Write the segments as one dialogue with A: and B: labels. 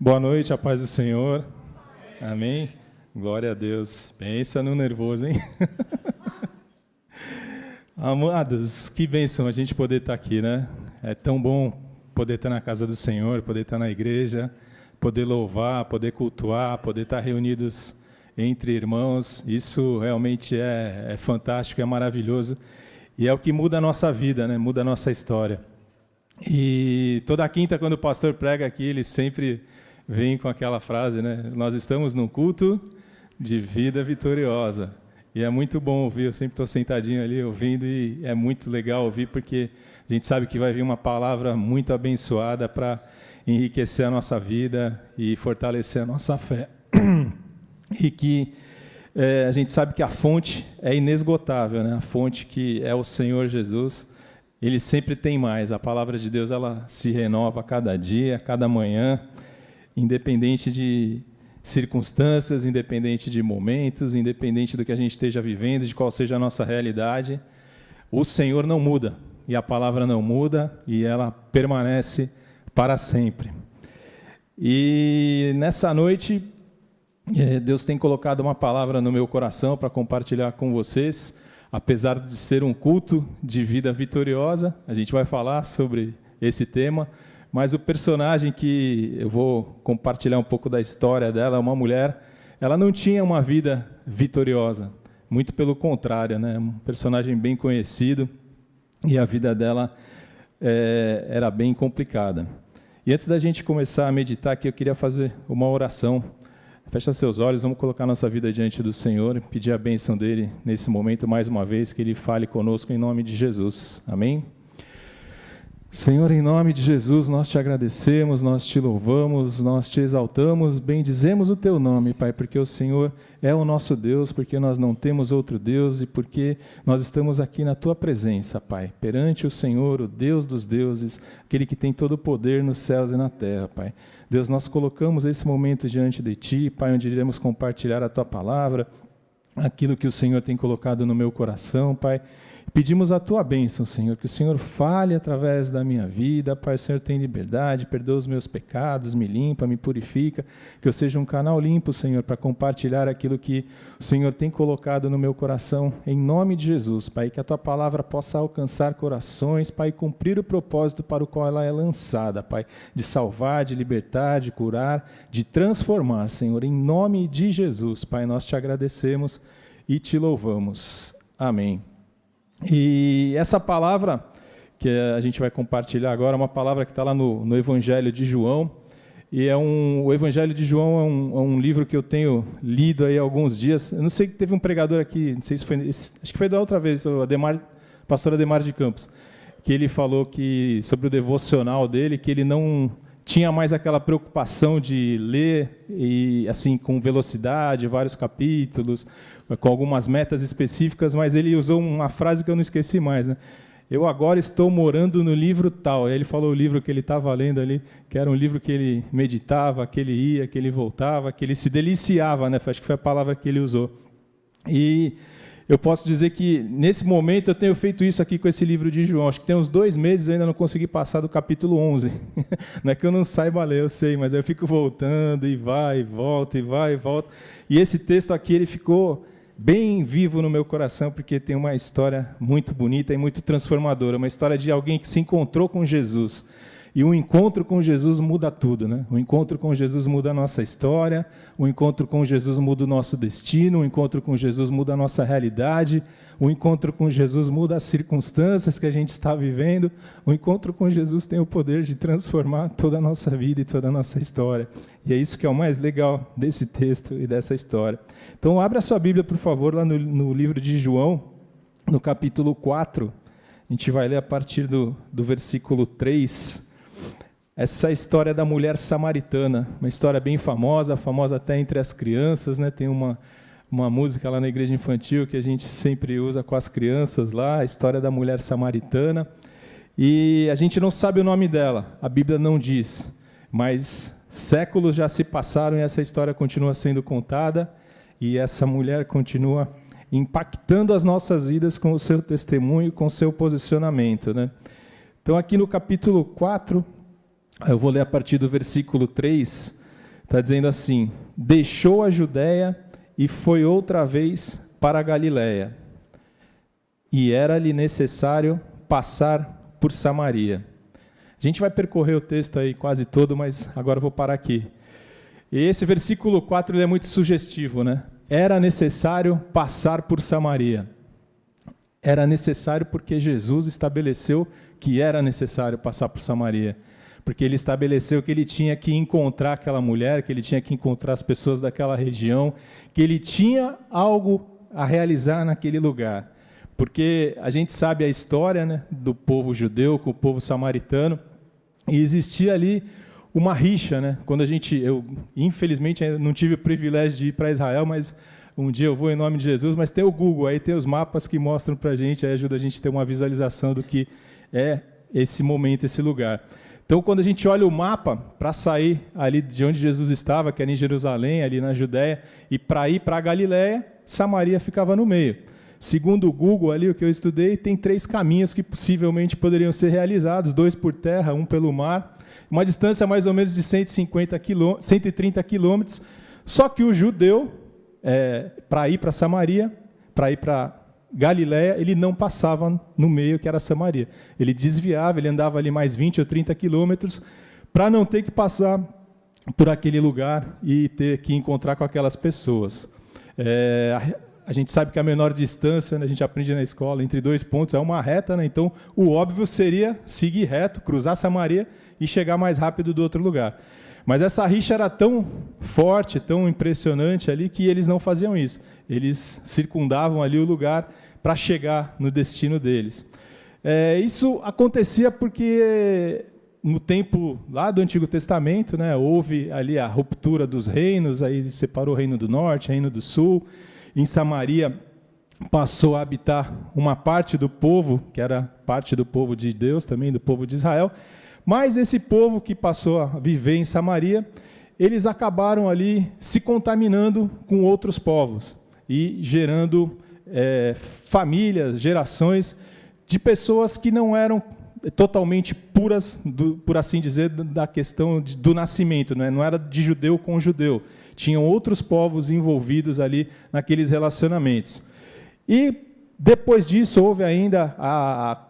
A: Boa noite, a paz do Senhor. Amém. Glória a Deus. Pensa no nervoso, hein? Amados, que bênção a gente poder estar aqui, né? É tão bom poder estar na casa do Senhor, poder estar na igreja, poder louvar, poder cultuar, poder estar reunidos entre irmãos. Isso realmente é fantástico, é maravilhoso. E é o que muda a nossa vida, né? Muda a nossa história. E toda quinta, quando o pastor prega aqui, ele sempre vem com aquela frase, né? Nós estamos num culto de vida vitoriosa. E é muito bom ouvir, eu sempre estou sentadinho ali ouvindo e é muito legal ouvir porque a gente sabe que vai vir uma palavra muito abençoada para enriquecer a nossa vida e fortalecer a nossa fé. E que a gente sabe que a fonte é inesgotável, né? A fonte que é o Senhor Jesus, Ele sempre tem mais. A palavra de Deus ela se renova a cada dia, a cada manhã, independente de circunstâncias, independente de momentos, independente do que a gente esteja vivendo, de qual seja a nossa realidade, o Senhor não muda, e a palavra não muda, e ela permanece para sempre. E nessa noite, Deus tem colocado uma palavra no meu coração para compartilhar com vocês, apesar de ser um culto de vida vitoriosa, a gente vai falar sobre esse tema, mas o personagem que eu vou compartilhar um pouco da história dela, uma mulher, ela não tinha uma vida vitoriosa, muito pelo contrário, né? Um personagem bem conhecido e a vida dela era bem complicada. E antes da gente começar a meditar aqui, eu queria fazer uma oração. Fecha seus olhos, vamos colocar nossa vida diante do Senhor e pedir a bênção dEle nesse momento, mais uma vez, que Ele fale conosco em nome de Jesus. Amém? Senhor, em nome de Jesus, nós te agradecemos, nós te louvamos, nós te exaltamos, bendizemos o teu nome, Pai, porque o Senhor é o nosso Deus, porque nós não temos outro Deus e porque nós estamos aqui na tua presença, Pai, perante o Senhor, o Deus dos deuses, aquele que tem todo o poder nos céus e na terra, Pai. Deus, nós colocamos esse momento diante de ti, Pai, onde iremos compartilhar a tua palavra, aquilo que o Senhor tem colocado no meu coração, Pai. Pedimos a tua bênção, Senhor, que o Senhor fale através da minha vida, Pai, o Senhor tem liberdade, perdoa os meus pecados, me limpa, me purifica, que eu seja um canal limpo, Senhor, para compartilhar aquilo que o Senhor tem colocado no meu coração, em nome de Jesus, Pai, que a tua palavra possa alcançar corações, Pai, e cumprir o propósito para o qual ela é lançada, Pai, de salvar, de libertar, de curar, de transformar, Senhor, em nome de Jesus, Pai, nós te agradecemos e te louvamos. Amém. E essa palavra que a gente vai compartilhar agora é uma palavra que está lá no Evangelho de João, e o Evangelho de João é um livro que eu tenho lido aí há alguns dias. Eu não sei, teve um pregador aqui, não sei se foi, acho que foi da outra vez, o pastor Ademar de Campos, que ele falou que, sobre o devocional dele, que ele não tinha mais aquela preocupação de ler e assim com velocidade, vários capítulos, com algumas metas específicas, mas ele usou uma frase que eu não esqueci mais, né? Eu agora estou morando no livro tal. Aí ele falou o livro que ele estava lendo ali, que era um livro que ele meditava, que ele ia, que ele voltava, que ele se deliciava, né? Acho que foi a palavra que ele usou. E eu posso dizer que, nesse momento, eu tenho feito isso aqui com esse livro de João. Acho que tem uns 2 meses eu ainda não consegui passar do capítulo 11. Não é que eu não saiba ler, eu sei, mas eu fico voltando e vai e volta, e vai e volta. E esse texto aqui, ele ficou bem vivo no meu coração, porque tem uma história muito bonita e muito transformadora. Uma história de alguém que se encontrou com Jesus. E o encontro com Jesus muda tudo, né? O encontro com Jesus muda a nossa história, o encontro com Jesus muda o nosso destino, o encontro com Jesus muda a nossa realidade, o encontro com Jesus muda as circunstâncias que a gente está vivendo, o encontro com Jesus tem o poder de transformar toda a nossa vida e toda a nossa história. E é isso que é o mais legal desse texto e dessa história. Então, abra a sua Bíblia, por favor, lá no livro de João, no capítulo 4, a gente vai ler a partir do versículo 3, essa história da mulher samaritana, uma história bem famosa até entre as crianças, né? Tem uma música lá na igreja infantil que a gente sempre usa com as crianças lá, a história da mulher samaritana, e a gente não sabe o nome dela, a Bíblia não diz, mas séculos já se passaram e essa história continua sendo contada, e essa mulher continua impactando as nossas vidas com o seu testemunho, com o seu posicionamento, né? Então aqui no capítulo 4, eu vou ler a partir do versículo 3, Está dizendo assim: deixou a Judéia e foi outra vez para a Galiléia, e era-lhe necessário passar por Samaria. A gente vai percorrer o texto aí quase todo, mas agora eu vou parar aqui. E esse versículo 4 ele é muito sugestivo, né? Era necessário passar por Samaria. Era necessário porque Jesus estabeleceu que era necessário passar por Samaria. Porque ele estabeleceu que ele tinha que encontrar aquela mulher, que ele tinha que encontrar as pessoas daquela região, que ele tinha algo a realizar naquele lugar. Porque a gente sabe a história, né, do povo judeu com o povo samaritano, e existia ali uma rixa, né? Quando eu infelizmente não tive o privilégio de ir para Israel, mas um dia eu vou em nome de Jesus, mas tem o Google, aí tem os mapas que mostram para a gente, aí ajuda a gente a ter uma visualização do que é esse momento, esse lugar. Então, quando a gente olha o mapa, para sair ali de onde Jesus estava, que era em Jerusalém, ali na Judéia, e para ir para a Galiléia, Samaria ficava no meio. Segundo o Google, ali, o que eu estudei, tem 3 caminhos que possivelmente poderiam ser realizados, 2 por terra, 1 pelo mar, uma distância mais ou menos de 130 quilômetros, só que o judeu, para ir para Samaria, para ir para Galiléia, ele não passava no meio, que era Samaria. Ele desviava, ele andava ali mais 20 ou 30 quilômetros, para não ter que passar por aquele lugar e ter que encontrar com aquelas pessoas. A gente sabe que a menor distância, né, a gente aprende na escola, entre 2 pontos é uma reta, né? Então o óbvio seria seguir reto, cruzar Samaria e chegar mais rápido do outro lugar. Mas essa rixa era tão forte, tão impressionante ali, que eles não faziam isso. Eles circundavam ali o lugar para chegar no destino deles. Isso acontecia porque no tempo lá do Antigo Testamento, né, houve ali a ruptura dos reinos, aí separou o reino do norte, o reino do sul. Em Samaria passou a habitar uma parte do povo, que era parte do povo de Deus também, do povo de Israel, mas esse povo que passou a viver em Samaria, eles acabaram ali se contaminando com outros povos e gerando famílias, gerações de pessoas que não eram totalmente puras, por assim dizer, da questão do nascimento, né? Não era de judeu com judeu. Tinham outros povos envolvidos ali naqueles relacionamentos. E depois disso houve ainda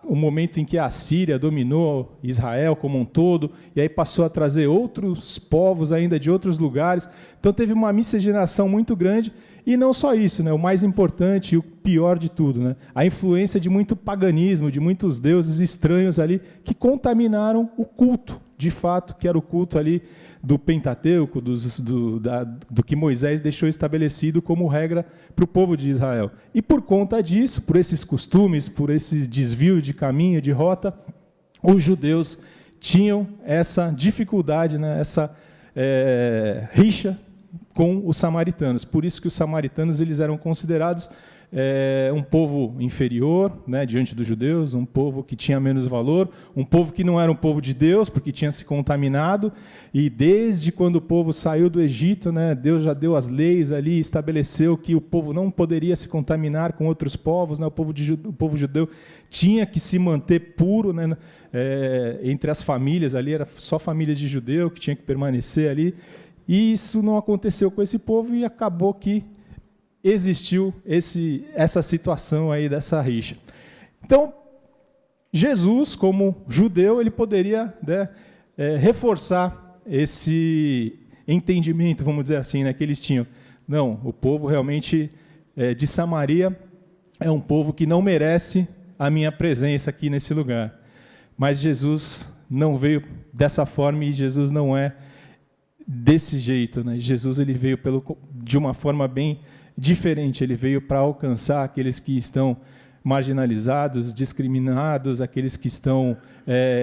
A: o momento em que a Síria dominou Israel como um todo, e aí passou a trazer outros povos ainda de outros lugares. Então teve uma miscigenação muito grande, e não só isso, né? O mais importante e o pior de tudo, né? A influência de muito paganismo, de muitos deuses estranhos ali, que contaminaram o culto, de fato, que era o culto ali do Pentateuco, do que Moisés deixou estabelecido como regra para o povo de Israel. E por conta disso, por esses costumes, por esse desvio de caminho, de rota, os judeus tinham essa dificuldade, né, essa rixa com os samaritanos. Por isso que os samaritanos eles eram considerados um povo inferior, né, diante dos judeus, um povo que tinha menos valor, um povo que não era um povo de Deus, porque tinha se contaminado, e desde quando o povo saiu do Egito, né, Deus já deu as leis ali, estabeleceu que o povo não poderia se contaminar com outros povos, né, o povo judeu tinha que se manter puro, né, entre as famílias ali, era só família de judeu que tinha que permanecer ali, e isso não aconteceu com esse povo, e acabou que existiu essa situação aí dessa rixa. Então, Jesus, como judeu, ele poderia, né, reforçar esse entendimento, vamos dizer assim, né, que eles tinham. Não, o povo realmente de Samaria é um povo que não merece a minha presença aqui nesse lugar. Mas Jesus não veio dessa forma, e Jesus não é desse jeito, né? Jesus ele veio de uma forma bem diferente. Ele veio para alcançar aqueles que estão marginalizados, discriminados, aqueles que estão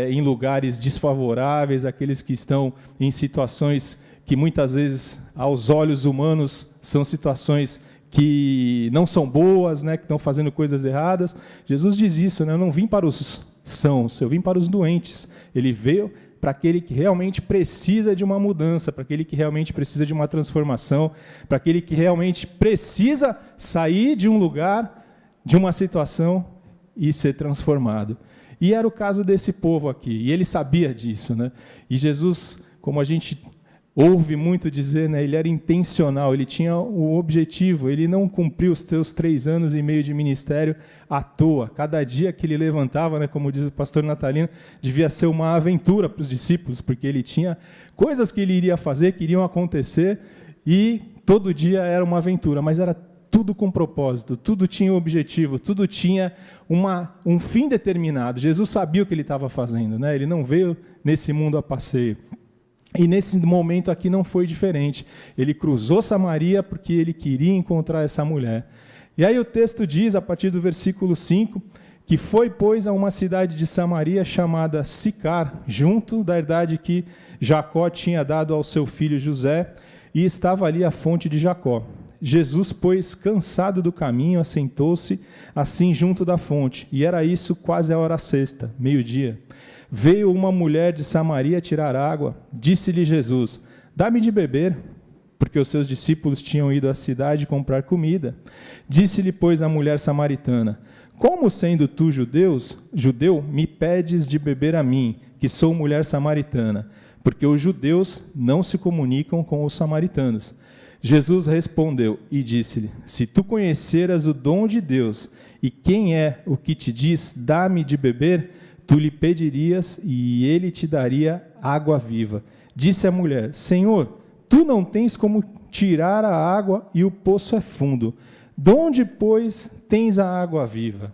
A: em lugares desfavoráveis, aqueles que estão em situações que muitas vezes, aos olhos humanos, são situações que não são boas, né, que estão fazendo coisas erradas. Jesus diz isso, né? Eu não vim para os sãos, eu vim para os doentes. Ele veio para aquele que realmente precisa de uma mudança, para aquele que realmente precisa de uma transformação, para aquele que realmente precisa sair de um lugar, de uma situação e ser transformado. E era o caso desse povo aqui, e ele sabia disso, né? E Jesus, como a gente ouve muito dizer, né, ele era intencional, ele tinha o objetivo, ele não cumpriu os seus 3 anos e meio de ministério à toa. Cada dia que ele levantava, né, como diz o pastor Natalino, devia ser uma aventura para os discípulos, porque ele tinha coisas que ele iria fazer, que iriam acontecer, e todo dia era uma aventura, mas era tudo com propósito, tudo tinha um objetivo, tudo tinha um fim determinado. Jesus sabia o que ele estava fazendo, né? Ele não veio nesse mundo a passeio. E nesse momento aqui não foi diferente. Ele cruzou Samaria porque ele queria encontrar essa mulher. E aí o texto diz, a partir do versículo 5, que foi, pois, a uma cidade de Samaria chamada Sicar, junto da herdade que Jacó tinha dado ao seu filho José, e estava ali a fonte de Jacó. Jesus, pois, cansado do caminho, assentou-se assim junto da fonte, e era isso quase a hora sexta, meio-dia. Veio uma mulher de Samaria tirar água. Disse-lhe Jesus: dá-me de beber, porque os seus discípulos tinham ido à cidade comprar comida. Disse-lhe, pois, a mulher samaritana: como, sendo tu judeu, me pedes de beber a mim, que sou mulher samaritana? Porque os judeus não se comunicam com os samaritanos. Jesus respondeu e disse-lhe: se tu conheceras o dom de Deus, e quem é o que te diz, dá-me de beber, tu lhe pedirias, e ele te daria água viva. Disse a mulher: Senhor, tu não tens como tirar a água, e o poço é fundo. De onde, pois, tens a água viva?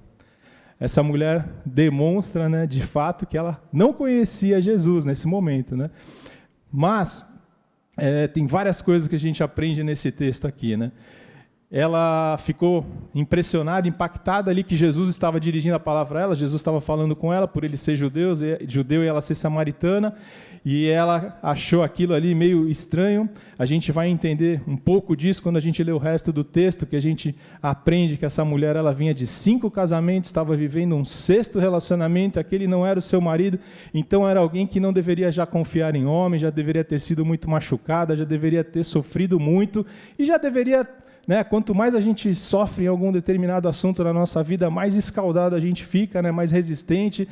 A: Essa mulher demonstra, né, de fato, que ela não conhecia Jesus nesse momento, né? Mas tem várias coisas que a gente aprende nesse texto aqui, né? Ela ficou impressionada, impactada ali que Jesus estava dirigindo a palavra a ela, Jesus estava falando com ela, por ele ser judeu e ela ser samaritana, e ela achou aquilo ali meio estranho. A gente vai entender um pouco disso quando a gente lê o resto do texto, que a gente aprende que essa mulher ela vinha de 5 casamentos, estava vivendo um 6º relacionamento, aquele não era o seu marido, então era alguém que não deveria já confiar em homem, já deveria ter sido muito machucada, já deveria ter sofrido muito, e já deveria... né, quanto mais a gente sofre em algum determinado assunto na nossa vida, mais escaldado a gente fica, né, mais resistente,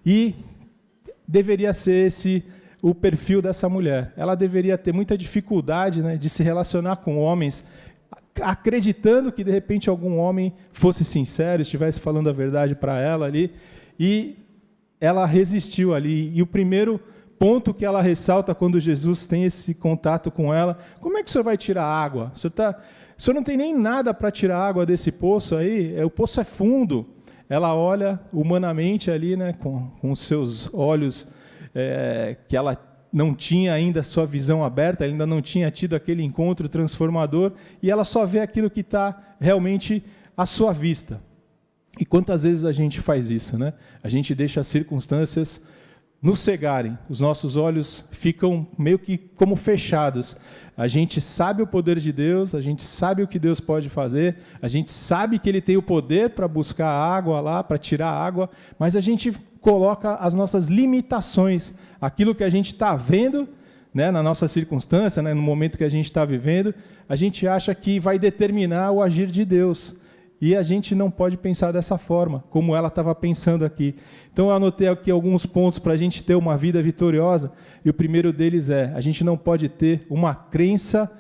A: e deveria ser esse o perfil dessa mulher. Ela deveria ter muita dificuldade, né, de se relacionar com homens, acreditando que de repente algum homem fosse sincero, estivesse falando a verdade para ela ali, e ela resistiu ali. E o primeiro ponto que ela ressalta quando Jesus tem esse contato com ela: como é que o senhor vai tirar água? O senhor não tem nem nada para tirar água desse poço aí, o poço é fundo. Ela olha humanamente ali, né, com os seus olhos, que ela não tinha ainda sua visão aberta, ainda não tinha tido aquele encontro transformador, e ela só vê aquilo que está realmente à sua vista. E quantas vezes a gente faz isso, né? A gente deixa as circunstâncias nos cegarem, os nossos olhos ficam meio que como fechados. A gente sabe o poder de Deus, a gente sabe o que Deus pode fazer, a gente sabe que Ele tem o poder para buscar água lá, para tirar água, mas a gente coloca as nossas limitações, aquilo que a gente está vendo, né, na nossa circunstância, né, no momento que a gente está vivendo, a gente acha que vai determinar o agir de Deus. E a gente não pode pensar dessa forma, como ela estava pensando aqui. Então eu anotei aqui alguns pontos para a gente ter uma vida vitoriosa, e o primeiro deles a gente não pode ter uma crença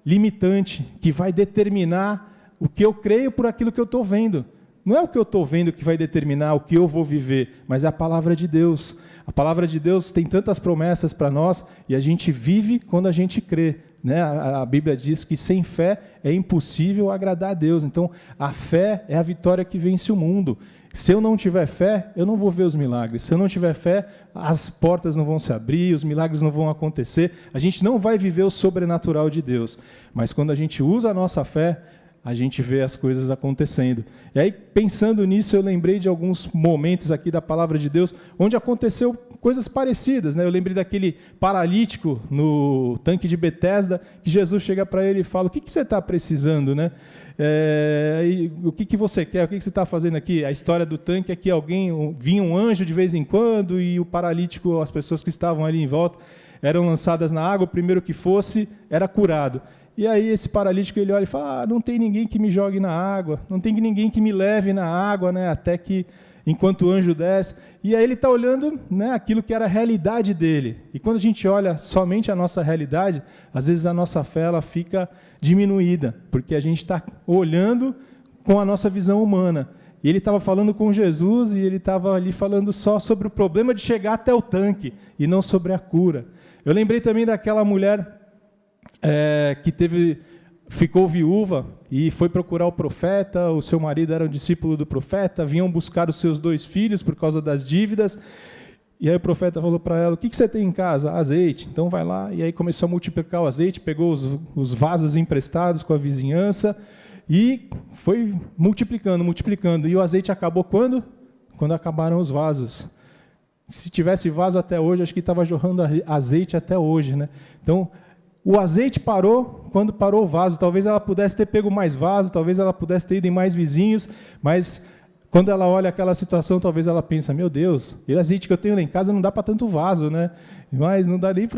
A: limitante, que vai determinar o que eu creio por aquilo que eu estou vendo. Não é o que eu estou vendo que vai determinar o que eu vou viver, mas é a palavra de Deus. A palavra de Deus tem tantas promessas para nós, e a gente vive quando a gente crê. Né? A Bíblia diz que sem fé é impossível agradar a Deus. Então, a fé é a vitória que vence o mundo. Se eu não tiver fé, eu não vou ver os milagres. Se eu não tiver fé, as portas não vão se abrir, os milagres não vão acontecer. A gente não vai viver o sobrenatural de Deus. Mas quando a gente usa a nossa fé, a gente vê as coisas acontecendo. E aí, pensando nisso, eu lembrei de alguns momentos aqui da palavra de Deus, onde aconteceu coisas parecidas, né? Eu lembrei daquele paralítico no tanque de Betesda, que Jesus chega para ele e fala: o que você está precisando, né? O que você quer? O que você está fazendo aqui? A história do tanque é que vinha um anjo de vez em quando, e o paralítico, as pessoas que estavam ali em volta, eram lançadas na água, o primeiro que fosse era curado. E aí esse paralítico, ele olha e fala: não tem ninguém que me jogue na água, não tem ninguém que me leve na água, né, até que enquanto o anjo desce. E aí ele está olhando, né, aquilo que era a realidade dele. E quando a gente olha somente a nossa realidade, às vezes a nossa fé ela fica diminuída, porque a gente está olhando com a nossa visão humana. E ele estava falando com Jesus e ele estava ali falando só sobre o problema de chegar até o tanque e não sobre a cura. Eu lembrei também daquela mulher que ficou viúva e foi procurar o profeta, o seu marido era um discípulo do profeta, vinham buscar os seus 2 filhos por causa das dívidas, e aí o profeta falou para ela, o que você tem em casa? Azeite, então vai lá, e aí começou a multiplicar o azeite, pegou os vasos emprestados com a vizinhança, e foi multiplicando, e o azeite acabou quando? Quando acabaram os vasos. Se tivesse vaso até hoje, acho que estava jorrando azeite até hoje, né? Então, o azeite parou quando parou o vaso. Talvez ela pudesse ter pego mais vaso, talvez ela pudesse ter ido em mais vizinhos, mas quando ela olha aquela situação, talvez ela pense, meu Deus, o azeite que eu tenho lá em casa não dá para tanto vaso, né? Mas não dá nem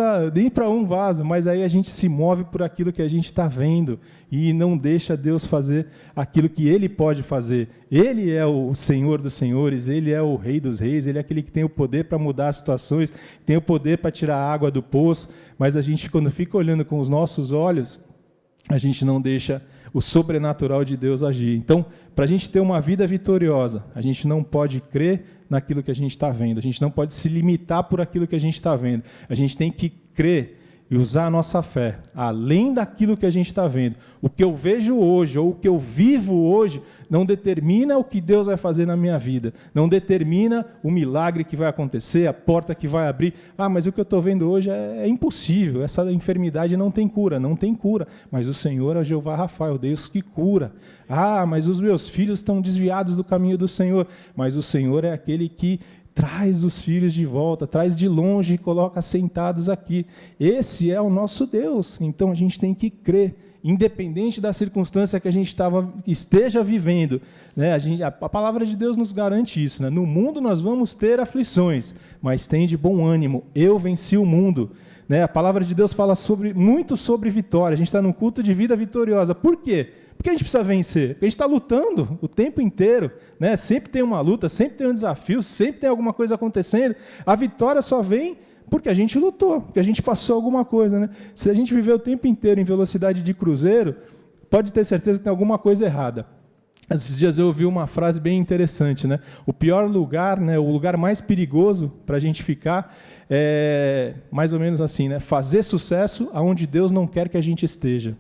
A: para um vaso, mas aí a gente se move por aquilo que a gente está vendo e não deixa Deus fazer aquilo que Ele pode fazer. Ele é o Senhor dos senhores, Ele é o Rei dos reis, Ele é aquele que tem o poder para mudar as situações, tem o poder para tirar a água do poço, mas a gente, quando fica olhando com os nossos olhos, a gente não deixa o sobrenatural de Deus agir. Então, para a gente ter uma vida vitoriosa, a gente não pode crer naquilo que a gente está vendo, a gente não pode se limitar por aquilo que a gente está vendo, a gente tem que crer e usar a nossa fé, além daquilo que a gente está vendo. O que eu vejo hoje, ou o que eu vivo hoje, não determina o que Deus vai fazer na minha vida, não determina o milagre que vai acontecer, a porta que vai abrir. Mas o que eu estou vendo hoje é impossível, essa enfermidade não tem cura, mas o Senhor é o Jeová Rafa, o Deus que cura. Mas os meus filhos estão desviados do caminho do Senhor, mas o Senhor é aquele que traz os filhos de volta, traz de longe e coloca sentados aqui. Esse é o nosso Deus. Então a gente tem que crer, independente da circunstância que a gente esteja vivendo, né? A palavra de Deus nos garante isso, né? No mundo nós vamos ter aflições, mas tem de bom ânimo, eu venci o mundo. Né? A palavra de Deus fala muito sobre vitória, a gente está num culto de vida vitoriosa. Por quê? Porque a gente precisa vencer, porque a gente está lutando o tempo inteiro, né? Sempre tem uma luta, sempre tem um desafio, sempre tem alguma coisa acontecendo. A vitória só vem porque a gente lutou, porque a gente passou alguma coisa, né? Se a gente viver o tempo inteiro em velocidade de cruzeiro, pode ter certeza que tem alguma coisa errada. Esses dias eu ouvi uma frase bem interessante, né? O pior lugar, né, o lugar mais perigoso para a gente ficar é mais ou menos assim, né? Fazer sucesso aonde Deus não quer que a gente esteja.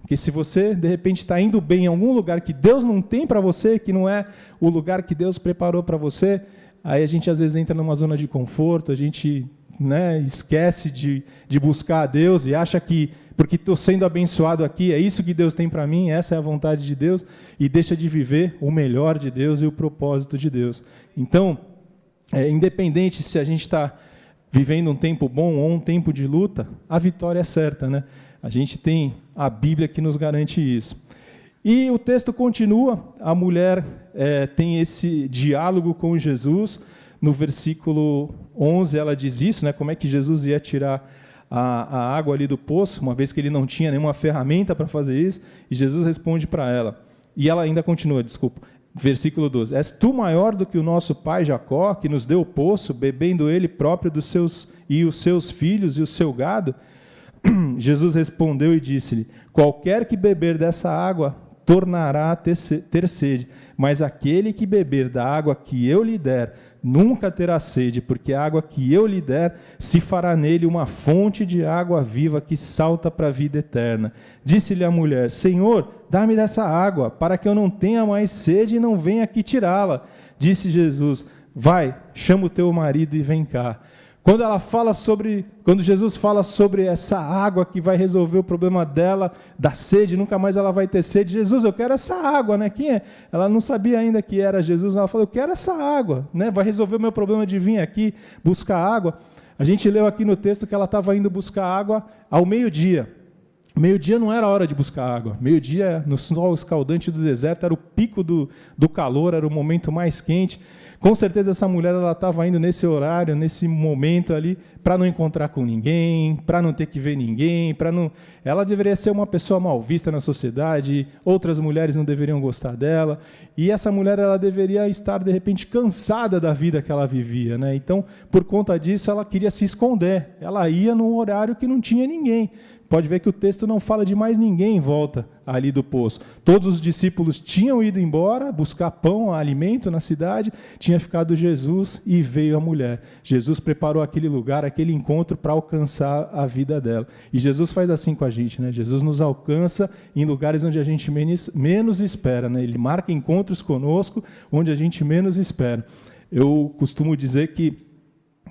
A: Porque se você, de repente, está indo bem em algum lugar que Deus não tem para você, que não é o lugar que Deus preparou para você, aí a gente às vezes entra numa zona de conforto, a gente, né, esquece de buscar a Deus e acha que, porque estou sendo abençoado aqui, é isso que Deus tem para mim, essa é a vontade de Deus, e deixa de viver o melhor de Deus e o propósito de Deus. Então, independente se a gente está vivendo um tempo bom ou um tempo de luta, a vitória é certa, né? A gente tem a Bíblia que nos garante isso. E o texto continua, a mulher tem esse diálogo com Jesus. No versículo 11 ela diz isso, né, como é que Jesus ia tirar a água ali do poço, uma vez que ele não tinha nenhuma ferramenta para fazer isso, e Jesus responde para ela. E ela ainda continua, versículo 12. És tu maior do que o nosso pai Jacó, que nos deu o poço, bebendo ele próprio os seus filhos e o seu gado? Jesus respondeu e disse-lhe, qualquer que beber dessa água tornará a ter sede, mas aquele que beber da água que eu lhe der nunca terá sede, porque a água que eu lhe der se fará nele uma fonte de água viva que salta para a vida eterna. Disse-lhe a mulher, Senhor, dá-me dessa água, para que eu não tenha mais sede e não venha aqui tirá-la. Disse Jesus, vai, chama o teu marido e vem cá. Quando Jesus fala sobre essa água que vai resolver o problema dela, da sede, nunca mais ela vai ter sede. Jesus, eu quero essa água, né? Quem é? Ela não sabia ainda que era Jesus, ela falou, eu quero essa água, né? Vai resolver o meu problema de vir aqui buscar água. A gente leu aqui no texto que ela estava indo buscar água ao meio-dia. Meio-dia não era hora de buscar água. Meio-dia, no sol escaldante do deserto, era o pico do calor, era o momento mais quente. Com certeza essa mulher estava indo nesse horário, nesse momento ali, para não encontrar com ninguém, para não ter que ver ninguém, ela deveria ser uma pessoa mal vista na sociedade, outras mulheres não deveriam gostar dela, e essa mulher ela deveria estar, de repente, cansada da vida que ela vivia, né? Então, por conta disso, ela queria se esconder. Ela ia num horário que não tinha ninguém. Pode ver que o texto não fala de mais ninguém em volta ali do poço. Todos os discípulos tinham ido embora buscar pão, alimento na cidade, tinha ficado Jesus e veio a mulher. Jesus preparou aquele lugar, aquele encontro para alcançar a vida dela. E Jesus faz assim com a gente, né? Jesus nos alcança em lugares onde a gente menos espera, né? Ele marca encontros conosco onde a gente menos espera. Eu costumo dizer que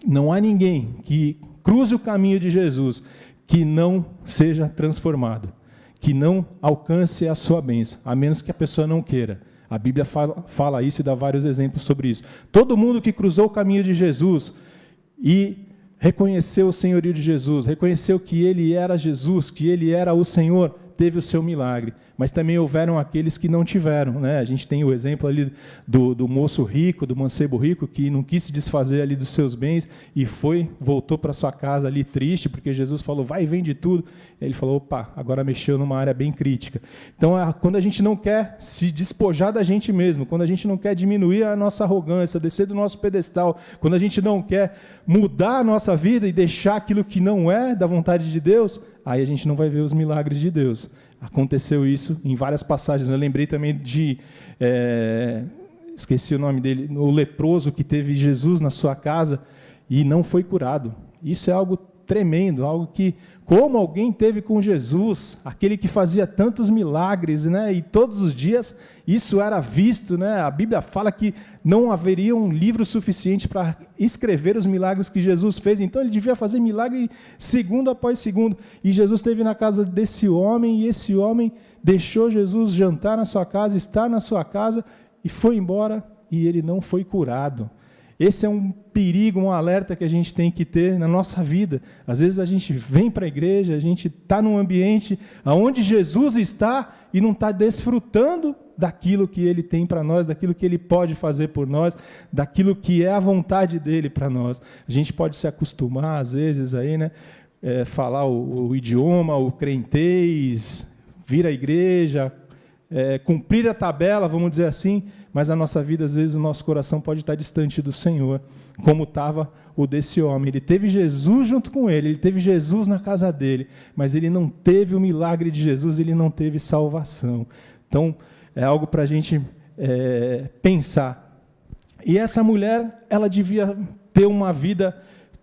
A: não há ninguém que cruze o caminho de Jesus que não seja transformado, que não alcance a sua bênção, a menos que a pessoa não queira. A Bíblia fala isso e dá vários exemplos sobre isso. Todo mundo que cruzou o caminho de Jesus e reconheceu o senhorio de Jesus, reconheceu que ele era Jesus, que ele era o Senhor, teve o seu milagre. Mas também houveram aqueles que não tiveram, né? A gente tem o exemplo ali do moço rico, do mancebo rico, que não quis se desfazer ali dos seus bens e voltou para sua casa ali triste, porque Jesus falou, vai e vende tudo. Ele falou, opa, agora mexeu numa área bem crítica. Então, quando a gente não quer se despojar da gente mesmo, quando a gente não quer diminuir a nossa arrogância, descer do nosso pedestal, quando a gente não quer mudar a nossa vida e deixar aquilo que não é da vontade de Deus, aí a gente não vai ver os milagres de Deus. Aconteceu isso em várias passagens. Eu lembrei também esqueci o nome dele, o leproso que teve Jesus na sua casa e não foi curado. Isso é algo tremendo, algo que, como alguém teve com Jesus, aquele que fazia tantos milagres, né? E todos os dias isso era visto, né? A Bíblia fala que não haveria um livro suficiente para escrever os milagres que Jesus fez, então ele devia fazer milagre segundo após segundo. E Jesus esteve na casa desse homem, e esse homem deixou Jesus jantar na sua casa, estar na sua casa, e foi embora, e ele não foi curado. Esse é um perigo, um alerta que a gente tem que ter na nossa vida. Às vezes a gente vem para a igreja, a gente está num ambiente onde Jesus está e não está desfrutando daquilo que Ele tem para nós, daquilo que Ele pode fazer por nós, daquilo que é a vontade dEle para nós. A gente pode se acostumar, às vezes, aí, né? Falar o idioma, o crentez, vir à igreja, cumprir a tabela, vamos dizer assim, mas a nossa vida, às vezes, o nosso coração pode estar distante do Senhor, como estava o desse homem. Ele teve Jesus junto com ele teve Jesus na casa dele, mas ele não teve o milagre de Jesus, ele não teve salvação. Então, é algo para a gente pensar. E essa mulher, ela devia ter uma vida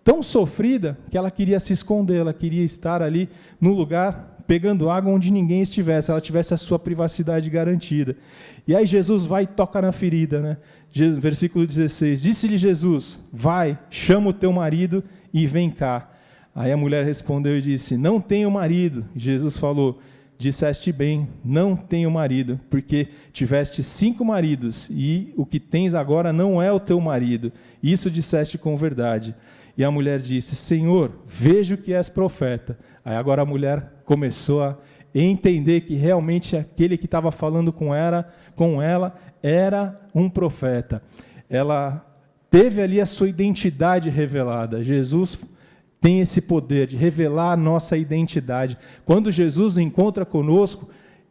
A: tão sofrida que ela queria se esconder, ela queria estar ali no lugar pegando água onde ninguém estivesse, ela tivesse a sua privacidade garantida. E aí Jesus vai e toca na ferida, né? Versículo 16, disse-lhe Jesus, vai, chama o teu marido e vem cá. Aí a mulher respondeu e disse, não tenho marido. E Jesus falou, disseste bem, não tenho marido, porque tiveste 5 maridos, e o que tens agora não é o teu marido. Isso disseste com verdade. E a mulher disse, Senhor, vejo que és profeta. Aí agora a mulher começou a entender que realmente aquele que estava falando com ela era um profeta. Ela teve ali a sua identidade revelada. Jesus tem esse poder de revelar a nossa identidade. Quando Jesus encontra conosco,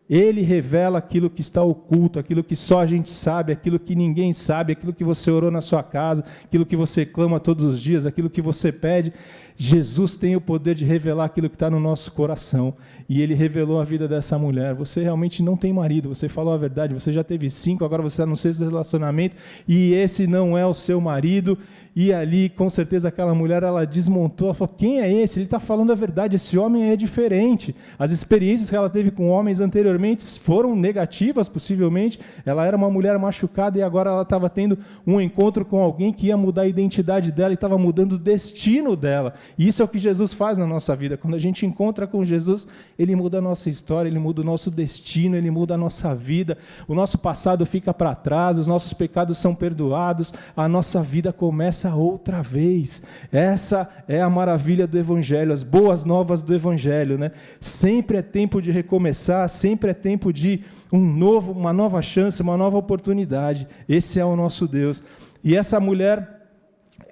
A: Ele revela aquilo que está oculto, aquilo que só a gente sabe, aquilo que ninguém sabe, aquilo que você orou na sua casa, aquilo que você clama todos os dias, aquilo que você pede. Jesus tem o poder de revelar aquilo que está no nosso coração. E Ele revelou a vida dessa mulher. Você realmente não tem marido, você falou a verdade, você já teve 5, agora você está no 6º relacionamento, e esse não é o seu marido. E ali, com certeza, aquela mulher, ela desmontou, ela falou, quem é esse? Ele está falando a verdade, esse homem é diferente. As experiências que ela teve com homens anteriormente foram negativas, possivelmente. Ela era uma mulher machucada e agora ela estava tendo um encontro com alguém que ia mudar a identidade dela e estava mudando o destino dela. E isso é o que Jesus faz na nossa vida. Quando a gente encontra com Jesus, Ele muda a nossa história, Ele muda o nosso destino, Ele muda a nossa vida. O nosso passado fica para trás, os nossos pecados são perdoados, a nossa vida começa outra vez. Essa é a maravilha do Evangelho, as boas novas do Evangelho, né? Sempre é tempo de recomeçar, sempre é tempo de uma nova chance, uma nova oportunidade. Esse é o nosso Deus. E essa mulher,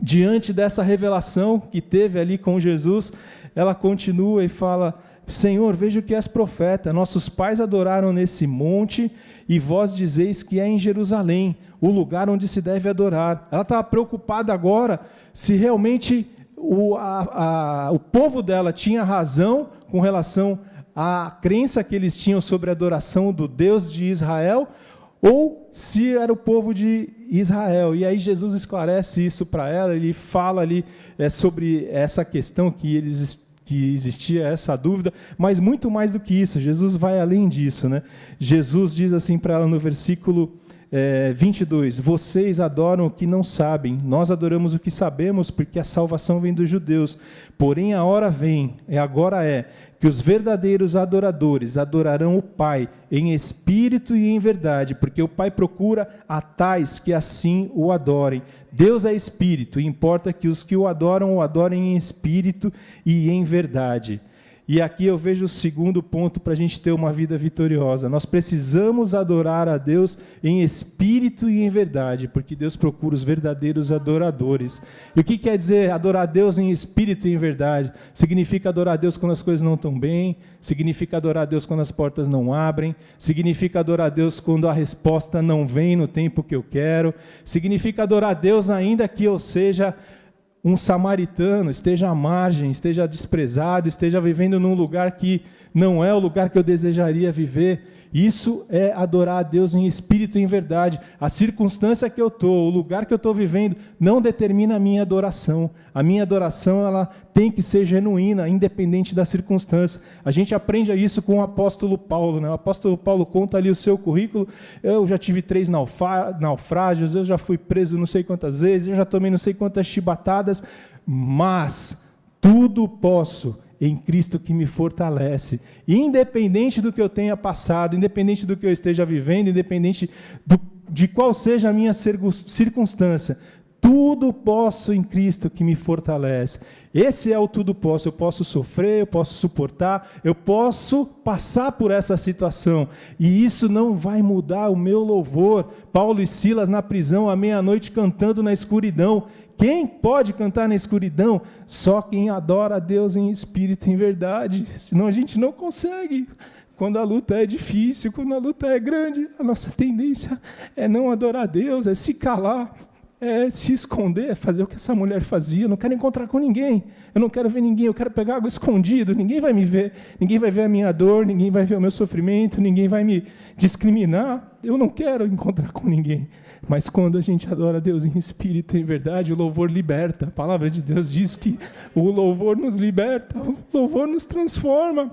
A: diante dessa revelação que teve ali com Jesus, ela continua e fala: Senhor, vejo que és profeta, nossos pais adoraram nesse monte, e vós dizeis que é em Jerusalém, o lugar onde se deve adorar. Ela estava preocupada agora se realmente o povo dela tinha razão com relação à crença que eles tinham sobre a adoração do Deus de Israel, ou se era o povo de Israel. E aí Jesus esclarece isso para ela, ele fala ali sobre essa questão que existia essa dúvida, mas muito mais do que isso, Jesus vai além disso, né? Jesus diz assim para ela no versículo 22, vocês adoram o que não sabem, nós adoramos o que sabemos, porque a salvação vem dos judeus. Porém a hora vem, agora que os verdadeiros adoradores adorarão o Pai em espírito e em verdade, porque o Pai procura a tais que assim o adorem. Deus é espírito, e importa que os que o adorem em espírito e em verdade. E aqui eu vejo o segundo ponto para a gente ter uma vida vitoriosa. Nós precisamos adorar a Deus em espírito e em verdade, porque Deus procura os verdadeiros adoradores. E o que quer dizer adorar a Deus em espírito e em verdade? Significa adorar a Deus quando as coisas não estão bem, significa adorar a Deus quando as portas não abrem, significa adorar a Deus quando a resposta não vem no tempo que eu quero, significa adorar a Deus ainda que eu seja um samaritano, esteja à margem, esteja desprezado, esteja vivendo num lugar que não é o lugar que eu desejaria viver. Isso é adorar a Deus em espírito e em verdade. A circunstância que eu estou, o lugar que eu estou vivendo, não determina a minha adoração. A minha adoração, ela tem que ser genuína, independente da circunstância. A gente aprende isso com o apóstolo Paulo, né? O apóstolo Paulo conta ali o seu currículo: eu já tive 3 naufrágios, eu já fui preso não sei quantas vezes, eu já tomei não sei quantas chibatadas, mas tudo posso em Cristo que me fortalece. Independente do que eu tenha passado, independente do que eu esteja vivendo, independente de qual seja a minha circunstância, tudo posso em Cristo que me fortalece. Esse é o tudo posso. Eu posso sofrer, eu posso suportar, eu posso passar por essa situação. E isso não vai mudar o meu louvor. Paulo e Silas na prisão à meia-noite cantando na escuridão. Quem pode cantar na escuridão? Só quem adora a Deus em espírito e em verdade. Senão a gente não consegue. Quando a luta é difícil, quando a luta é grande, a nossa tendência é não adorar a Deus, é se calar, é se esconder, é fazer o que essa mulher fazia. Eu não quero encontrar com ninguém, eu não quero ver ninguém, eu quero pegar algo escondido, ninguém vai me ver, ninguém vai ver a minha dor, ninguém vai ver o meu sofrimento, ninguém vai me discriminar. Eu não quero encontrar com ninguém. Mas quando a gente adora a Deus em espírito e em verdade, o louvor liberta. A palavra de Deus diz que o louvor nos liberta, o louvor nos transforma.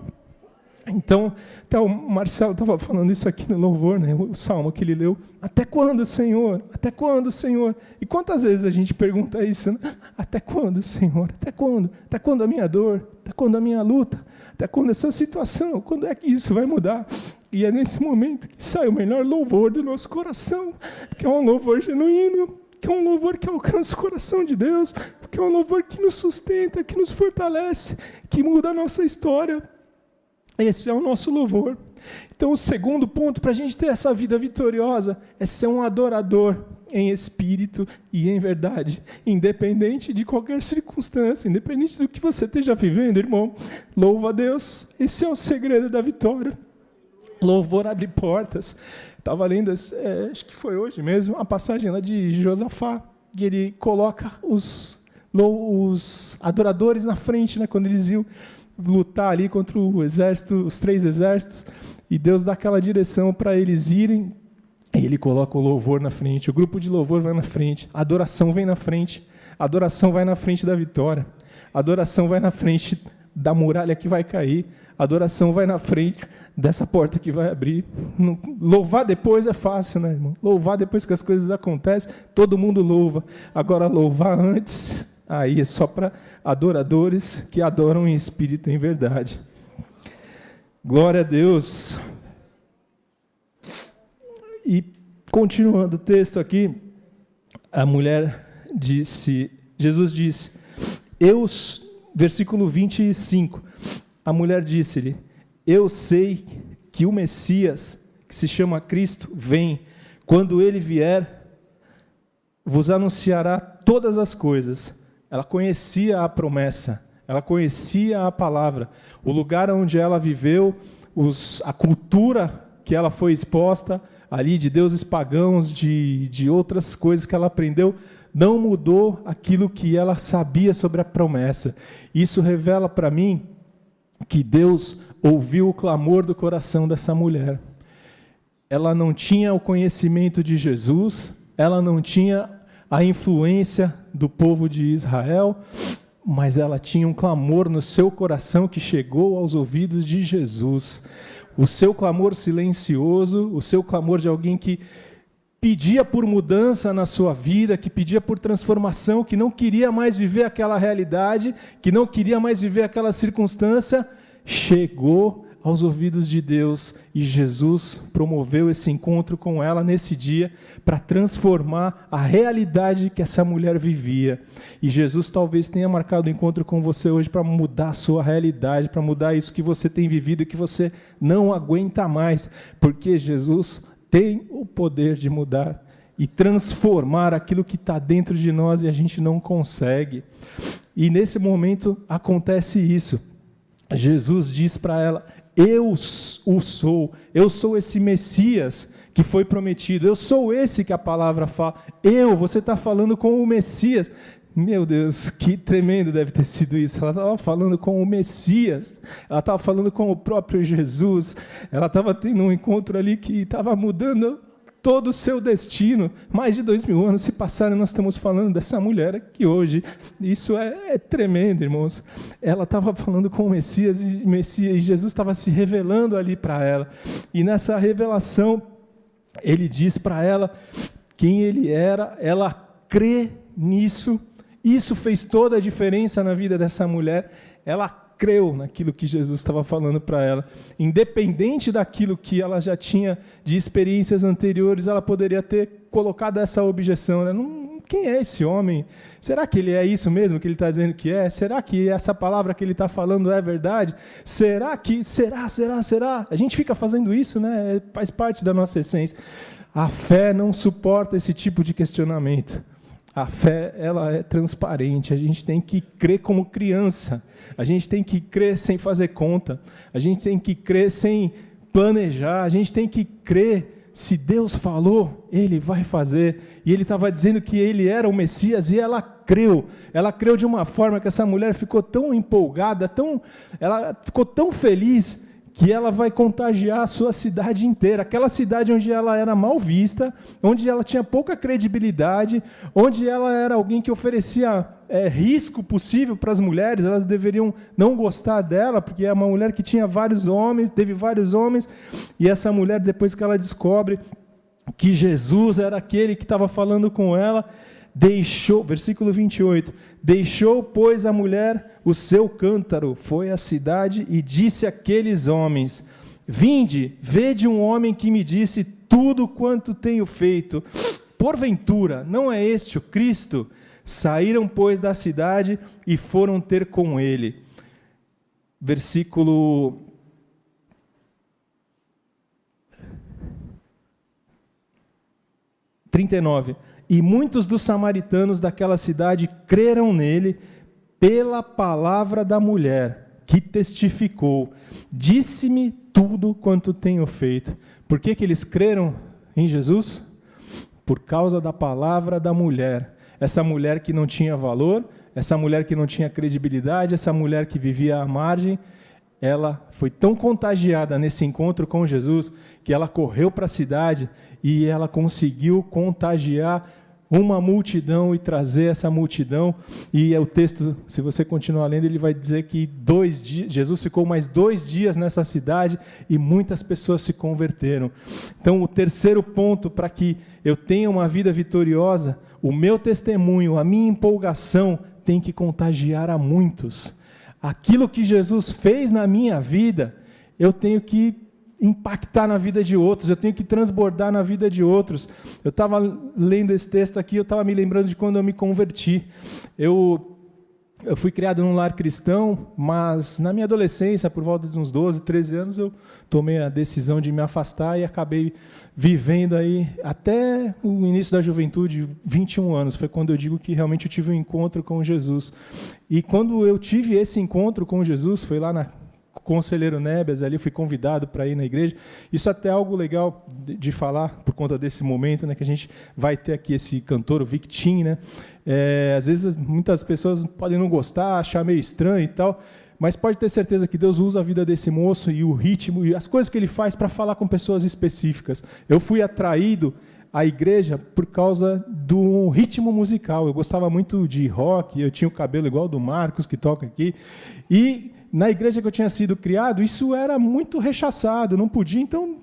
A: Então o Marcelo estava falando isso aqui no louvor, né? O salmo que ele leu. Até quando, Senhor? Até quando, Senhor? E quantas vezes a gente pergunta isso, né? Até quando, Senhor? Até quando? Até quando a minha dor? Até quando a minha luta? Até quando essa situação? Quando é que isso vai mudar? E é nesse momento que sai o melhor louvor do nosso coração, que é um louvor genuíno, que é um louvor que alcança o coração de Deus, que é um louvor que nos sustenta, que nos fortalece, que muda a nossa história. Esse é o nosso louvor. Então, o segundo ponto para a gente ter essa vida vitoriosa é ser um adorador em espírito e em verdade, independente de qualquer circunstância, independente do que você esteja vivendo, irmão. Louva a Deus. Esse é o segredo da vitória. Louvor abre portas. Estava lendo, acho que foi hoje mesmo, a passagem lá de Josafá, que ele coloca os adoradores na frente, né, quando eles iam lutar ali contra o exército, os 3 exércitos, e Deus dá aquela direção para eles irem, e ele coloca o louvor na frente, o grupo de louvor vai na frente, a adoração vem na frente, a adoração vai na frente da vitória, a adoração vai na frente da muralha que vai cair, a adoração vai na frente dessa porta que vai abrir. Louvar depois é fácil, né, irmão? Louvar depois que as coisas acontecem, todo mundo louva. Agora, louvar antes Aí é só para adoradores que adoram em espírito e em verdade. Glória a Deus. E continuando o texto aqui, a mulher disse, Jesus disse, versículo 25, a mulher disse-lhe, eu sei que o Messias, que se chama Cristo, vem. Quando ele vier, vos anunciará todas as coisas. Ela conhecia a promessa, ela conhecia a palavra, o lugar onde ela viveu, a cultura que ela foi exposta, ali de deuses pagãos, de outras coisas que ela aprendeu, não mudou aquilo que ela sabia sobre a promessa. Isso revela para mim que Deus ouviu o clamor do coração dessa mulher. Ela não tinha o conhecimento de Jesus, ela não tinha a influência do povo de Israel, mas ela tinha um clamor no seu coração que chegou aos ouvidos de Jesus. O seu clamor silencioso, o seu clamor de alguém que pedia por mudança na sua vida, que pedia por transformação, que não queria mais viver aquela realidade, que não queria mais viver aquela circunstância, chegou aos ouvidos de Deus, e Jesus promoveu esse encontro com ela nesse dia para transformar a realidade que essa mulher vivia. E Jesus talvez tenha marcado o encontro com você hoje para mudar a sua realidade, para mudar isso que você tem vivido e que você não aguenta mais, porque Jesus tem o poder de mudar e transformar aquilo que está dentro de nós e a gente não consegue. E nesse momento acontece isso. Jesus diz para ela, eu sou esse Messias que foi prometido, eu sou esse que a palavra fala, você está falando com o Messias. Meu Deus, que tremendo deve ter sido isso. Ela estava falando com o Messias, ela estava falando com o próprio Jesus, ela estava tendo um encontro ali que estava mudando todo o seu destino. Mais de 2000 anos se passaram e nós estamos falando dessa mulher aqui hoje. Isso é tremendo, irmãos. Ela estava falando com o Messias e Jesus estava se revelando ali para ela. E nessa revelação, ele diz para ela quem ele era, ela crê nisso. Isso fez toda a diferença na vida dessa mulher. Ela creu naquilo que Jesus estava falando para ela. Independente daquilo que ela já tinha de experiências anteriores, ela poderia ter colocado essa objeção, né? Quem é esse homem? Será que ele é isso mesmo que ele está dizendo que é? Será que essa palavra que ele está falando é verdade? Será? A gente fica fazendo isso, né? Faz parte da nossa essência. A fé não suporta esse tipo de questionamento. A fé, ela é transparente, a gente tem que crer como criança, a gente tem que crer sem fazer conta, a gente tem que crer sem planejar, a gente tem que crer, se Deus falou, Ele vai fazer. E Ele estava dizendo que Ele era o Messias e ela creu de uma forma que essa mulher ficou tão empolgada, ela ficou tão feliz, que ela vai contagiar a sua cidade inteira, aquela cidade onde ela era mal vista, onde ela tinha pouca credibilidade, onde ela era alguém que oferecia risco possível para as mulheres, elas deveriam não gostar dela, porque é uma mulher que tinha teve vários homens, e essa mulher, depois que ela descobre que Jesus era aquele que estava falando com ela, versículo 28, deixou, pois, a mulher o seu cântaro, foi à cidade e disse àqueles homens, vinde, vede um homem que me disse tudo quanto tenho feito, porventura, não é este o Cristo? Saíram, pois, da cidade e foram ter com ele. Versículo 39, e muitos dos samaritanos daquela cidade creram nele pela palavra da mulher, que testificou, disse-me tudo quanto tenho feito. Por que eles creram em Jesus? Por causa da palavra da mulher. Essa mulher que não tinha valor, essa mulher que não tinha credibilidade, essa mulher que vivia à margem, ela foi tão contagiada nesse encontro com Jesus, que ela correu para a cidade e ela conseguiu contagiar uma multidão e trazer essa multidão. E o texto, se você continuar lendo, ele vai dizer que Jesus ficou mais 2 dias nessa cidade e muitas pessoas se converteram. Então, o terceiro ponto para que eu tenha uma vida vitoriosa, o meu testemunho, a minha empolgação tem que contagiar a muitos. Aquilo que Jesus fez na minha vida, eu tenho que impactar na vida de outros, eu tenho que transbordar na vida de outros. Eu estava lendo esse texto aqui, eu estava me lembrando de quando eu me converti. Eu fui criado num lar cristão, mas na minha adolescência, por volta de uns 12, 13 anos, eu tomei a decisão de me afastar e acabei vivendo aí até o início da juventude, 21 anos. Foi quando eu digo que realmente eu tive um encontro com Jesus. E quando eu tive esse encontro com Jesus, foi lá na Conselheiro Nebias, ali fui convidado para ir na igreja. Isso até é algo legal de falar, por conta desse momento, né, que a gente vai ter aqui esse cantor, o Victim, né? Às vezes muitas pessoas podem não gostar, achar meio estranho e tal, mas pode ter certeza que Deus usa a vida desse moço e o ritmo e as coisas que ele faz para falar com pessoas específicas. Eu fui atraído à igreja por causa do ritmo musical. Eu gostava muito de rock, eu tinha o cabelo igual ao do Marcos, que toca aqui, e na igreja que eu tinha sido criado, isso era muito rechaçado, não podia. Então,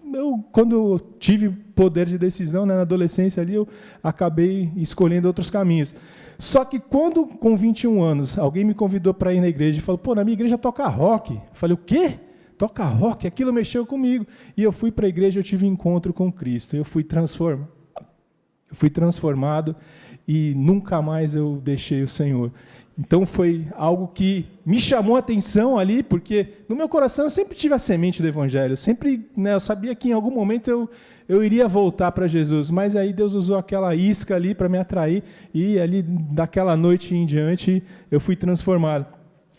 A: quando eu tive poder de decisão, né, na adolescência, ali, eu acabei escolhendo outros caminhos. Só que quando, com 21 anos, alguém me convidou para ir na igreja e falou, pô, na minha igreja toca rock. Eu falei, o quê? Toca rock? Aquilo mexeu comigo. E eu fui para a igreja, eu tive um encontro com Cristo. Eu fui transformado e nunca mais eu deixei o Senhor. Então foi algo que me chamou a atenção ali, porque no meu coração eu sempre tive a semente do Evangelho, eu sabia que em algum momento eu iria voltar para Jesus, mas aí Deus usou aquela isca ali para me atrair, e ali daquela noite em diante eu fui transformado.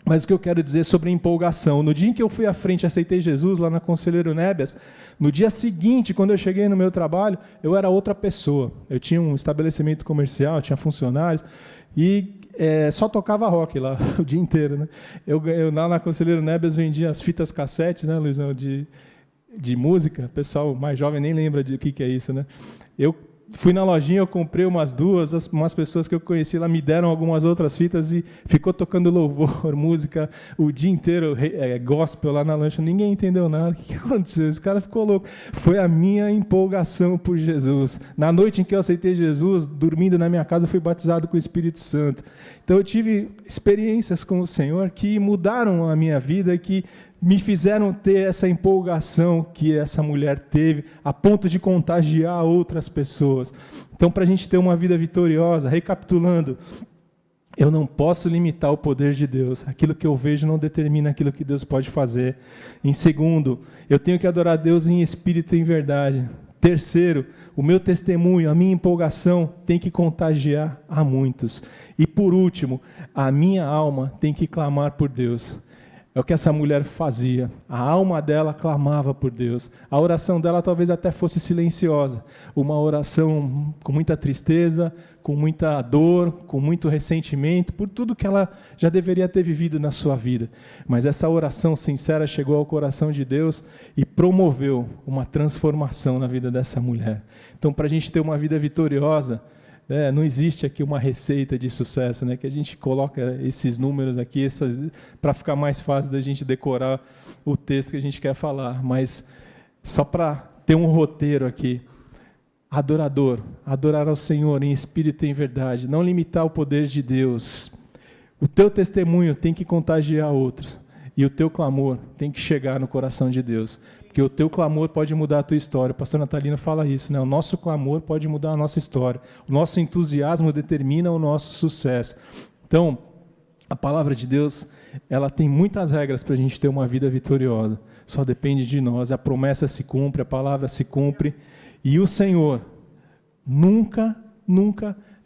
A: Mas o que eu quero dizer sobre empolgação, no dia em que eu fui à frente e aceitei Jesus, lá na Conselheiro Nebias, no dia seguinte, quando eu cheguei no meu trabalho, eu era outra pessoa. Eu tinha um estabelecimento comercial, tinha funcionários, e só tocava rock lá o dia inteiro, né? Eu lá na Conselheiro Nebias vendia as fitas cassetes, né, Luizão, de música. O pessoal mais jovem nem lembra de o que é isso, né? Eu fui na lojinha, eu comprei umas duas, umas pessoas que eu conheci lá me deram algumas outras fitas e ficou tocando louvor, música o dia inteiro, gospel lá na lancha, ninguém entendeu nada. O que aconteceu? Esse cara ficou louco. Foi a minha empolgação por Jesus. Na noite em que eu aceitei Jesus, dormindo na minha casa, eu fui batizado com o Espírito Santo. Então eu tive experiências com o Senhor que mudaram a minha vida, que me fizeram ter essa empolgação que essa mulher teve, a ponto de contagiar outras pessoas. Então, para a gente ter uma vida vitoriosa, recapitulando, eu não posso limitar o poder de Deus. Aquilo que eu vejo não determina aquilo que Deus pode fazer. Em segundo, eu tenho que adorar Deus em espírito e em verdade. Terceiro, o meu testemunho, a minha empolgação tem que contagiar a muitos. E por último, a minha alma tem que clamar por Deus. É o que essa mulher fazia. A alma dela clamava por Deus. A oração dela talvez até fosse silenciosa. Uma oração com muita tristeza, com muita dor, com muito ressentimento, por tudo que ela já deveria ter vivido na sua vida. Mas essa oração sincera chegou ao coração de Deus e promoveu uma transformação na vida dessa mulher. Então, para a gente ter uma vida vitoriosa, não existe aqui uma receita de sucesso, né? Que a gente coloca esses números aqui para ficar mais fácil da gente decorar o texto que a gente quer falar, mas só para ter um roteiro aqui. Adorar ao Senhor em espírito e em verdade, não limitar o poder de Deus. O teu testemunho tem que contagiar outros, e o teu clamor tem que chegar no coração de Deus. Porque o teu clamor pode mudar a tua história. O pastor Natalino fala isso, né? O nosso clamor pode mudar a nossa história. O nosso entusiasmo determina o nosso sucesso. Então, a palavra de Deus, ela tem muitas regras para a gente ter uma vida vitoriosa. Só depende de nós. A promessa se cumpre, a palavra se cumpre. E o Senhor nunca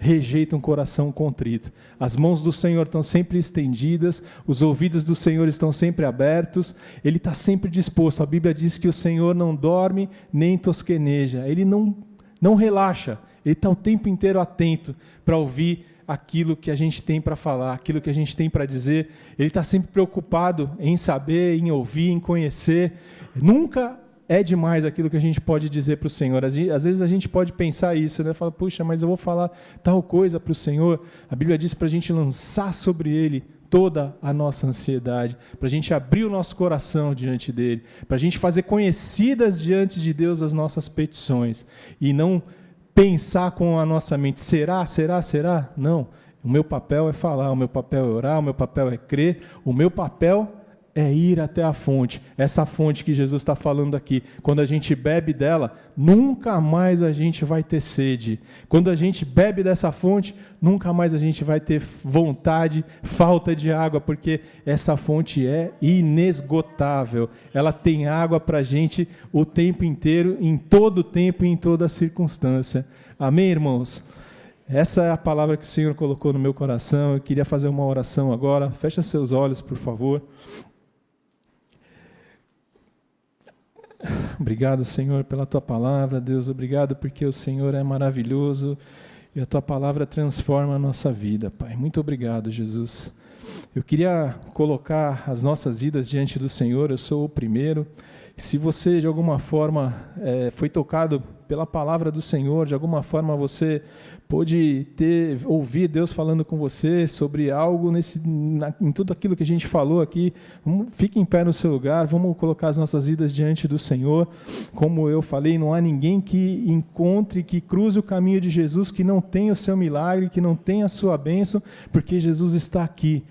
A: rejeita um coração contrito. As mãos do Senhor estão sempre estendidas, os ouvidos do Senhor estão sempre abertos, Ele está sempre disposto. A Bíblia diz que o Senhor não dorme nem tosqueneja, Ele não relaxa, Ele está o tempo inteiro atento para ouvir aquilo que a gente tem para falar, aquilo que a gente tem para dizer. Ele está sempre preocupado em saber, em ouvir, em conhecer. Nunca é demais aquilo que a gente pode dizer para o Senhor. Às vezes a gente pode pensar isso, né? Fala, puxa, mas eu vou falar tal coisa para o Senhor. A Bíblia diz para a gente lançar sobre Ele toda a nossa ansiedade, para a gente abrir o nosso coração diante dEle, para a gente fazer conhecidas diante de Deus as nossas petições, e não pensar com a nossa mente, será? Não. O meu papel é falar, o meu papel é orar, o meu papel é crer, o meu papel é ir até a fonte. Essa fonte que Jesus está falando aqui, quando a gente bebe dela, nunca mais a gente vai ter sede. Quando a gente bebe dessa fonte, nunca mais a gente vai ter vontade, falta de água, porque essa fonte é inesgotável. Ela tem água para a gente o tempo inteiro, em todo o tempo e em toda circunstância. Amém, irmãos? Essa é a palavra que o Senhor colocou no meu coração. Eu queria fazer uma oração agora. Fecha seus olhos, por favor. Obrigado, Senhor, pela Tua palavra, Deus. Obrigado porque o Senhor é maravilhoso e a Tua palavra transforma a nossa vida, Pai. Muito obrigado, Jesus. Eu queria colocar as nossas vidas diante do Senhor. Eu sou o primeiro. Se você, de alguma forma, foi tocado pela palavra do Senhor, de alguma forma você pôde ouvir Deus falando com você sobre algo em tudo aquilo que a gente falou aqui, fique em pé no seu lugar, vamos colocar as nossas vidas diante do Senhor. Como eu falei, não há ninguém que encontre, que cruze o caminho de Jesus, que não tenha o seu milagre, que não tenha a sua bênção, porque Jesus está aqui,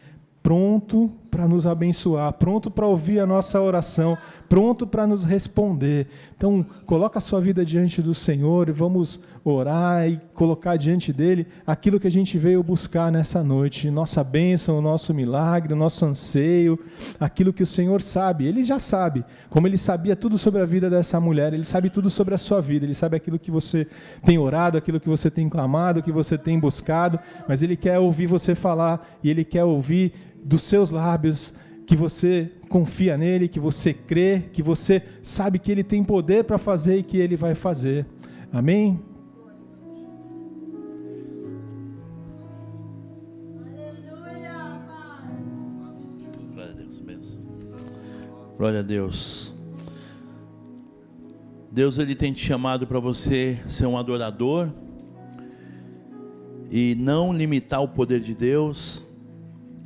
A: pronto para nos abençoar, pronto para ouvir a nossa oração, pronto para nos responder. Então, coloca a sua vida diante do Senhor e vamos orar e colocar diante dele aquilo que a gente veio buscar nessa noite, nossa bênção, o nosso milagre, o nosso anseio, aquilo que o Senhor sabe. Ele já sabe, como ele sabia tudo sobre a vida dessa mulher, ele sabe tudo sobre a sua vida, ele sabe aquilo que você tem orado, aquilo que você tem clamado, que você tem buscado, mas ele quer ouvir você falar e ele quer ouvir dos seus lábios que você confia nele, que você crê, que você sabe que ele tem poder para fazer e que ele vai fazer. Amém?
B: Glória a Deus, benção. Glória a Deus. Deus, ele tem te chamado para você ser um adorador e não limitar o poder de Deus.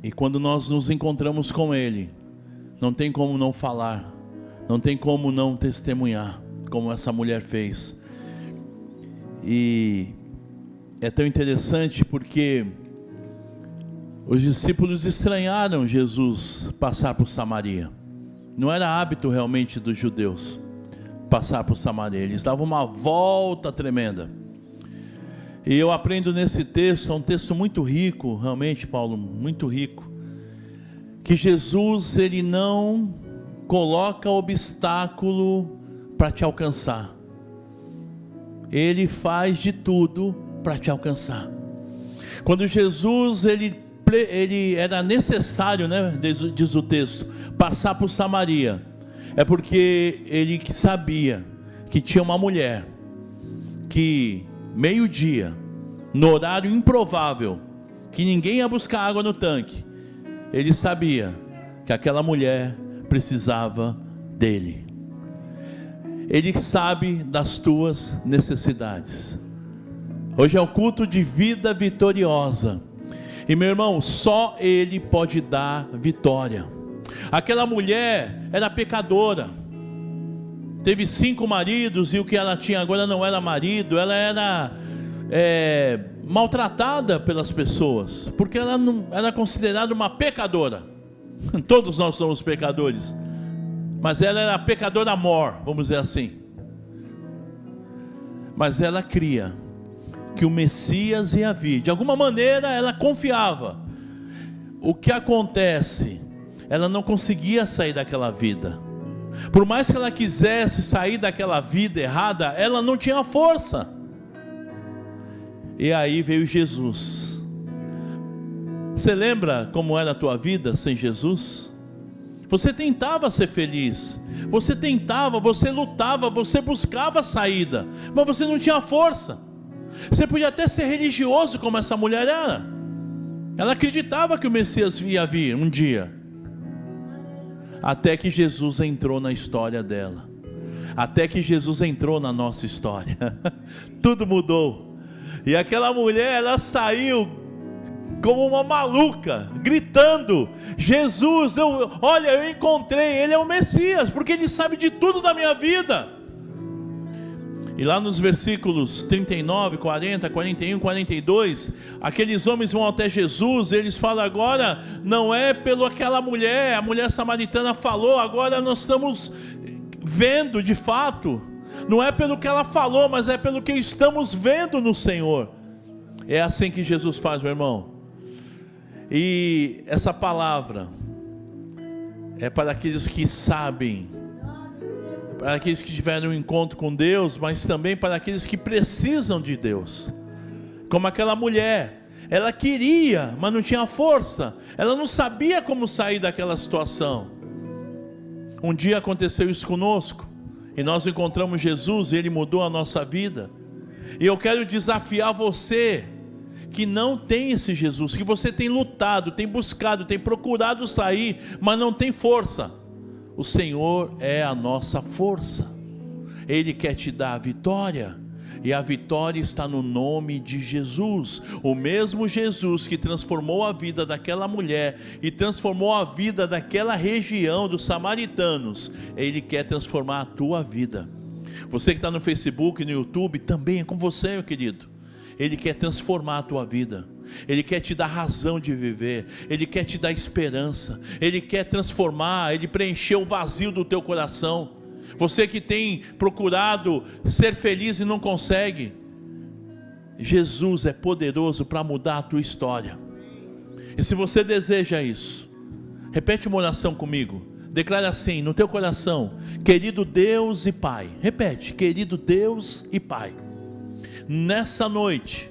B: E quando nós nos encontramos com Ele, não tem como não falar, não tem como não testemunhar, como essa mulher fez. E é tão interessante porque os discípulos estranharam Jesus passar por Samaria. Não era hábito realmente dos judeus passar por Samaria, eles davam uma volta tremenda. E eu aprendo nesse texto, é um texto muito rico, realmente, Paulo, muito rico, que Jesus, ele não coloca obstáculo para te alcançar. Ele faz de tudo para te alcançar. Quando Jesus, ele era necessário, né, diz o texto, passar por Samaria, é porque ele sabia que tinha uma mulher que meio-dia, no horário improvável, que ninguém ia buscar água no tanque, ele sabia que aquela mulher precisava dele. Ele sabe das tuas necessidades. Hoje é o culto de vida vitoriosa, e meu irmão, só Ele pode dar vitória. Aquela mulher era pecadora, teve 5 maridos, e o que ela tinha agora não era marido. Ela era maltratada pelas pessoas, porque ela não era considerada uma pecadora. Todos nós somos pecadores, mas ela era pecadora mor, vamos dizer assim. Mas ela cria que o Messias ia vir, de alguma maneira ela confiava. O que acontece? Ela não conseguia sair daquela vida. Por mais que ela quisesse sair daquela vida errada, ela não tinha força. E aí veio Jesus. Você lembra como era a tua vida sem Jesus? Você tentava ser feliz, você tentava, você lutava, você buscava saída, mas você não tinha força. Você podia até ser religioso como essa mulher era. Ela acreditava que o Messias ia vir um dia. Até que Jesus entrou na história dela. Até que Jesus entrou na nossa história. Tudo mudou. E aquela mulher, ela saiu como uma maluca, gritando: Jesus, olha, eu encontrei, Ele é o Messias, porque Ele sabe de tudo da minha vida. E lá nos versículos 39, 40, 41, 42, aqueles homens vão até Jesus, eles falam: agora não é pelo aquela mulher, a mulher samaritana falou, agora nós estamos vendo de fato, não é pelo que ela falou, mas é pelo que estamos vendo no Senhor. É assim que Jesus faz, meu irmão. E essa palavra é para aqueles que sabem, para aqueles que tiveram um encontro com Deus, mas também para aqueles que precisam de Deus. Como aquela mulher, ela queria, mas não tinha força, ela não sabia como sair daquela situação. Um dia aconteceu isso conosco, e nós encontramos Jesus, e Ele mudou a nossa vida. E eu quero desafiar você, que não tem esse Jesus, que você tem lutado, tem buscado, tem procurado sair, mas não tem força. O Senhor é a nossa força, Ele quer te dar a vitória, e a vitória está no nome de Jesus. O mesmo Jesus que transformou a vida daquela mulher, e transformou a vida daquela região dos samaritanos, Ele quer transformar a tua vida. Você que está no Facebook, no YouTube, também é com você, meu querido. Ele quer transformar a tua vida, Ele quer te dar razão de viver, Ele quer te dar esperança, Ele quer transformar, Ele preencher o vazio do teu coração. Você que tem procurado ser feliz e não consegue, Jesus é poderoso para mudar a tua história. E se você deseja isso, repete uma oração comigo, declara assim no teu coração: querido Deus e Pai. Repete: querido Deus e Pai, nessa noite,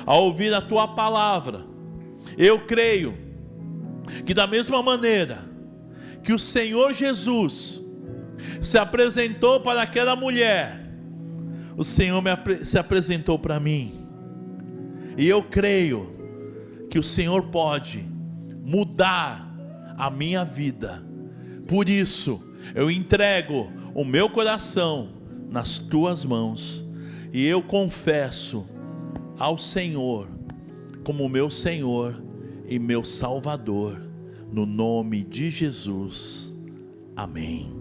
B: ao ouvir a tua palavra, eu creio que da mesma maneira que o Senhor Jesus se apresentou para aquela mulher, o Senhor se apresentou para mim, e eu creio que o Senhor pode mudar a minha vida. Por isso eu entrego o meu coração nas tuas mãos, e eu confesso ao Senhor como meu Senhor e meu Salvador, no nome de Jesus. Amém.